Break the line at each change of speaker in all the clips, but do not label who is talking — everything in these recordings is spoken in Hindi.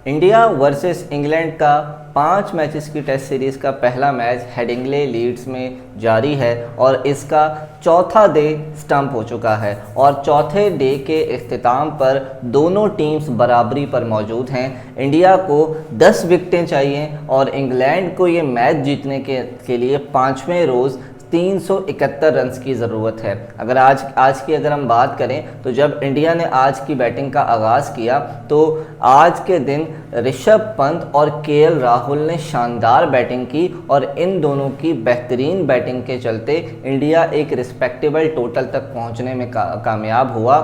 इंडिया वर्सेस इंग्लैंड का 5 मैचेस की टेस्ट सीरीज़ का पहला मैच हेडिंग्ले लीड्स में जारी है और इसका चौथा डे स्टंप हो चुका है और चौथे डे के इख्तिताम पर दोनों टीम्स बराबरी पर मौजूद हैं। इंडिया को 10 विकेटें चाहिए और इंग्लैंड को ये मैच जीतने के लिए 5वें रोज़ 371 रन्स की ज़रूरत है। अगर आज की अगर हम बात करें तो जब इंडिया ने आज की बैटिंग का आगाज़ किया तो आज के दिन ऋषभ पंत और केएल राहुल ने शानदार बैटिंग की और इन दोनों की बेहतरीन बैटिंग के चलते इंडिया एक रिस्पेक्टेबल टोटल तक पहुंचने में कामयाब हुआ।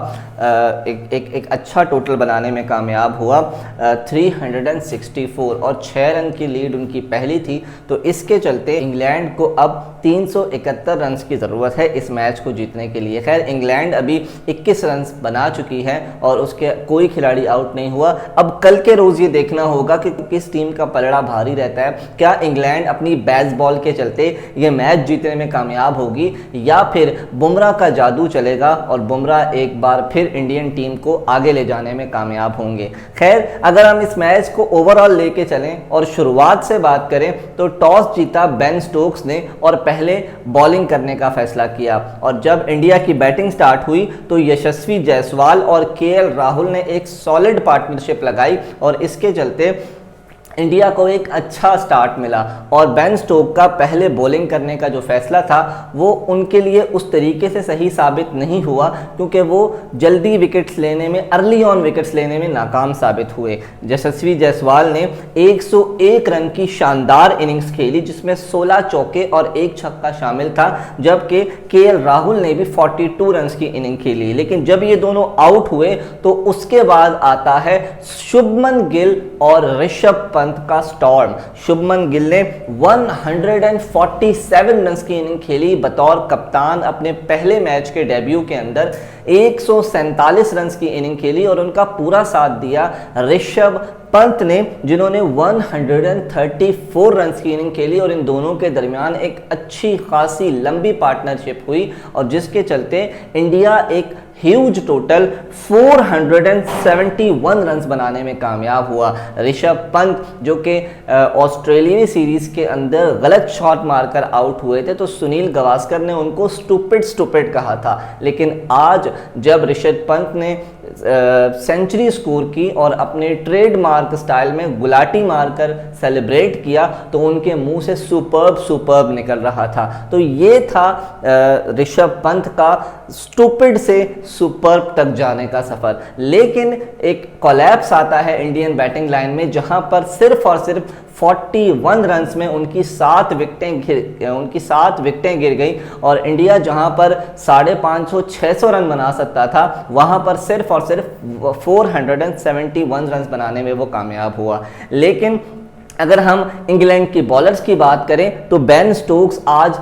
एक अच्छा टोटल बनाने में कामयाब हुआ। 364 और 6 रन की लीड उनकी पहली थी। तो इसके चलते इंग्लैंड को अब 371 रन्स की ज़रूरत है इस मैच को जीतने के लिए। खैर इंग्लैंड अभी 21 रन्स बना चुकी है और उसके कोई खिलाड़ी आउट नहीं हुआ। अब कल के रोज़ ये देखना होगा कि किस टीम का पलड़ा भारी रहता है। क्या इंग्लैंड अपनी बेसबॉल के चलते ये मैच जीतने में कामयाब होगी या फिर बुमराह का जादू चलेगा और बुमराह एक बार फिर इंडियन टीम को आगे ले जाने में कामयाब होंगे। खैर अगर हम इस मैच को ओवरऑल लेके चलें और शुरुआत से बात करें तो टॉस जीता बेन स्टोक्स ने और पहले बॉलिंग करने का फैसला किया और जब इंडिया की बैटिंग स्टार्ट हुई तो यशस्वी जायसवाल और केएल राहुल ने एक सॉलिड पार्टनरशिप लगाई और इसके चलते इंडिया को एक अच्छा स्टार्ट मिला और बेन स्टोक का पहले बॉलिंग करने का जो फैसला था वो उनके लिए उस तरीके से सही साबित नहीं हुआ क्योंकि वो जल्दी विकेट्स लेने में अर्ली ऑन विकेट्स लेने में नाकाम साबित हुए। यशस्वी जायसवाल ने 101 रन की शानदार इनिंग्स खेली जिसमें 16 चौके और 1 छक्का शामिल था, जबकि केएल राहुल ने भी 42 रन की इनिंग खेली। लेकिन जब ये दोनों आउट हुए तो उसके बाद आता है शुभमन गिल और ऋषभ का स्टॉर्म। शुभमन गिल ने 147 रन की इनिंग खेली बतौर कप्तान। अपने पहले मैच के डेब्यू के अंदर 147 रन की इनिंग खेली और उनका पूरा साथ दिया ऋषभ पंत ने जिन्होंने 134 रन की इनिंग खेली और इन दोनों के दरमियान एक अच्छी खासी लंबी पार्टनरशिप हुई और जिसके चलते इंडिया एक ह्यूज टोटल 471 रन्स बनाने में कामयाब हुआ। ऋषभ पंत जो कि ऑस्ट्रेलियाई सीरीज के अंदर गलत शॉट मारकर आउट हुए थे तो सुनील गावस्कर ने उनको स्टूपिड कहा था, लेकिन आज जब ऋषभ पंत ने सेंचुरी स्कोर की और अपने ट्रेडमार्क स्टाइल में गुलाटी मारकर सेलिब्रेट किया तो उनके मुंह से सुपर्ब निकल रहा था। तो ये था ऋषभ पंत का स्टूपिड से सुपर्ब तक जाने का सफर। लेकिन एक कोलैप्स आता है इंडियन बैटिंग लाइन में जहां पर सिर्फ और सिर्फ 41 रन्स में उनकी 7 विकेटें गिर गई और इंडिया जहां पर 550-600 रन बना सकता था वहां पर सिर्फ और सिर्फ 471 रन बनाने में वो कामयाब हुआ। लेकिन अगर हम इंग्लैंड की बॉलर्स की बात करें तो बेन स्टोक्स आज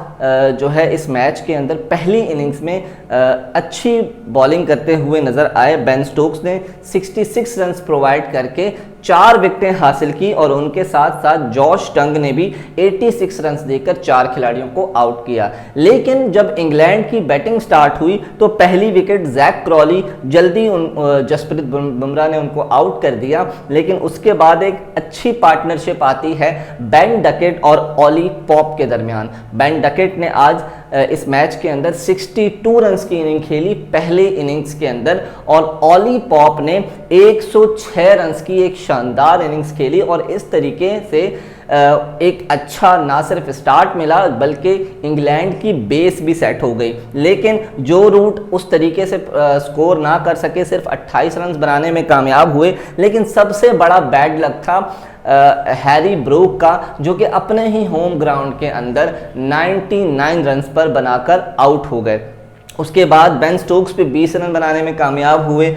जो है इस मैच के अंदर पहली इनिंग्स में अच्छी बॉलिंग करते हुए नज़र आए। बेन स्टोक्स ने 66 रन्स प्रोवाइड करके 4 विकेटें हासिल की और उनके साथ साथ जॉश टंग ने भी 86 रन्स देकर 4 खिलाड़ियों को आउट किया। लेकिन जब इंग्लैंड की बैटिंग स्टार्ट हुई तो पहली विकेट जैक क्रॉली जल्दी जसप्रीत बुमराह ने उनको आउट कर दिया। लेकिन उसके बाद एक अच्छी पार्टनरशिप आती है बेन डकेट और ऑली पॉप के दरमियान। बेन डकेट ने आज इस मैच के अंदर 62 रन्स की इनिंग खेली पहले इनिंग्स के अंदर और ऑली पॉप ने 106 रन्स की एक शानदार इनिंग्स खेली और इस तरीके से एक अच्छा ना सिर्फ स्टार्ट मिला बल्कि इंग्लैंड की बेस भी सेट हो गई। लेकिन जो रूट उस तरीके से स्कोर ना कर सके, सिर्फ 28 रन बनाने में कामयाब हुए। लेकिन सबसे बड़ा बैड लक था हैरी ब्रूक का जो कि अपने ही होम ग्राउंड के अंदर 99 रन्स पर बनाकर आउट हो गए। उसके बाद बेन स्टोक्स पे 20 रन बनाने में कामयाब हुए।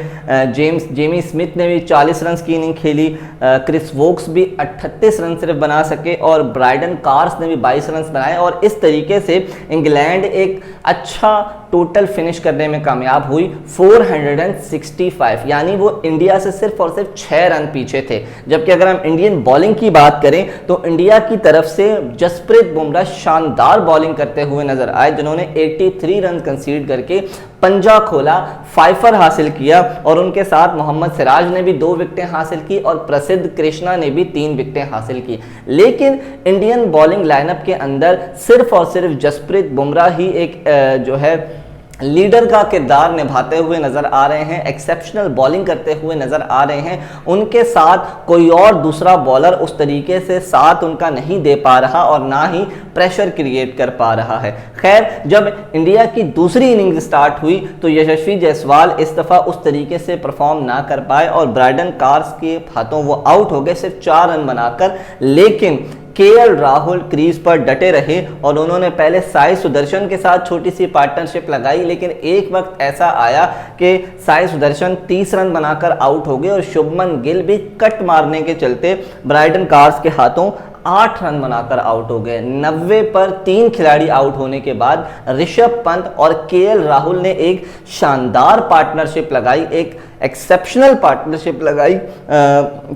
जेमी स्मिथ ने भी 40 रन की इनिंग खेली। क्रिस वोक्स भी 38 रन सिर्फ बना सके और ब्राइडन कार्स ने भी 22 रन बनाए और इस तरीके से इंग्लैंड एक अच्छा टोटल फिनिश करने में कामयाब हुई 465, यानी वो इंडिया से सिर्फ और सिर्फ 6 रन पीछे थे। जबकि अगर हम इंडियन बॉलिंग की बात करें तो इंडिया की तरफ से जसप्रीत बुमराह शानदार बॉलिंग करते हुए नजर आए जिन्होंने 83 रन कंसीड करके पंजा खोला, फाइफर हासिल किया और उनके साथ मोहम्मद सिराज ने भी 2 विकेटें हासिल की और प्रसिद्ध कृष्णा ने भी 3 विकेटें हासिल की। लेकिन इंडियन बॉलिंग लाइनअप के अंदर सिर्फ और सिर्फ जसप्रीत बुमराह ही एक जो है लीडर का किरदार निभाते हुए नजर आ रहे हैं, एक्सेप्शनल बॉलिंग करते हुए नजर आ रहे हैं। उनके साथ कोई और दूसरा बॉलर उस तरीके से साथ उनका नहीं दे पा रहा और ना ही प्रेशर क्रिएट कर पा रहा है। खैर, जब इंडिया की दूसरी इनिंग स्टार्ट हुई तो यशस्वी जायसवाल इस दफ़ा उस तरीके से परफॉर्म ना कर पाए और ब्रायडन कार्स के हाथों वो आउट हो गए सिर्फ 4 रन बनाकर। लेकिन केएल राहुल क्रीज पर डटे रहे और उन्होंने पहले साई सुदर्शन के साथ छोटी सी पार्टनरशिप लगाई, लेकिन एक वक्त ऐसा आया कि साई सुदर्शन 30 रन बनाकर आउट हो गए और शुभमन गिल भी कट मारने के चलते ब्रायडन कार्स के हाथों 8 रन बनाकर आउट हो गए। 90 पर 3 खिलाड़ी आउट होने के बाद ऋषभ पंत और केएल राहुल ने एक शानदार पार्टनरशिप लगाई, एक एक्सेप्शनल पार्टनरशिप लगाई।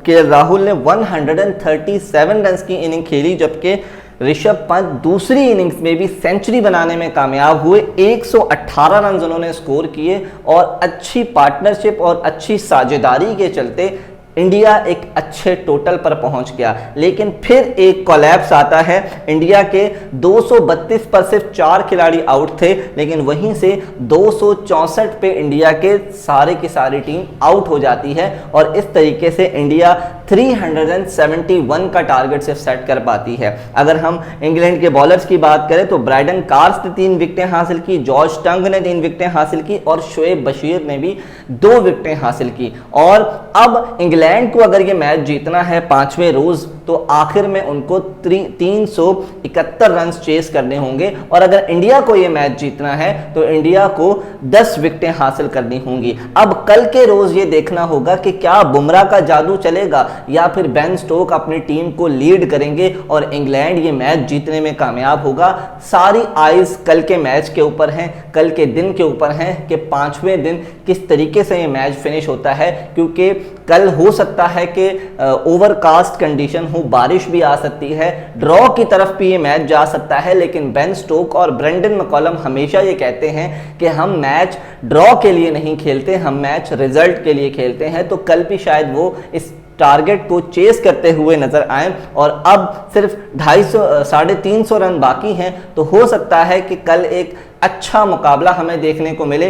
केएल राहुल ने 137 रन की इनिंग खेली, जबकि ऋषभ पंत दूसरी इनिंग्स में भी सेंचुरी बनाने में कामयाब हुए। 118 रन उन्होंने स्कोर किए और अच्छी पार्टनरशिप और अच्छी साझेदारी के चलते इंडिया एक अच्छे टोटल पर पहुंच गया। लेकिन फिर एक कोलैप्स आता है। इंडिया के 232 पर सिर्फ 4 खिलाड़ी आउट थे, लेकिन वहीं से 264 पे इंडिया के सारे की सारी टीम आउट हो जाती है और इस तरीके से इंडिया 371 का टारगेट सिर्फ सेट कर पाती है। अगर हम इंग्लैंड के बॉलर्स की बात करें तो ब्रायडन कार्स ने 3 विकेटें हासिल की, जॉर्ज टंग ने 3 विकेटें हासिल की और शोएब बशीर ने भी 2 विकेटें हासिल की। और अब इंग्लैंड को अगर ये मैच जीतना है 5वें रोज तो आखिर में उनको 371 रन चेस करने होंगे और अगर इंडिया को ये मैच जीतना है तो इंडिया को 10 विकेटें हासिल करनी होंगी। अब कल के रोज ये देखना होगा कि क्या बुमराह का जादू चलेगा या फिर बेन स्टोक अपनी टीम को लीड करेंगे और इंग्लैंड ये मैच जीतने में कामयाब होगा। सारी आइज कल के मैच के ऊपर हैं, कल के दिन के ऊपर हैं कि 5वें दिन किस तरीके से ये मैच फिनिश होता है, क्योंकि कल हो सकता है कि ओवरकास्ट कंडीशन हो, बारिश भी आ सकती है, ड्रॉ की तरफ भी ये मैच जा सकता है। लेकिन बेन स्टोक और ब्रेंडन मैकलम हमेशा ये कहते हैं कि हम मैच ड्रॉ के लिए नहीं खेलते, हम मैच रिजल्ट के लिए खेलते हैं। तो कल भी शायद वो इस टारगेट को चेस करते हुए नजर आए और अब सिर्फ 350 रन बाकी हैं, तो हो सकता है कि कल एक अच्छा मुकाबला हमें देखने को मिले।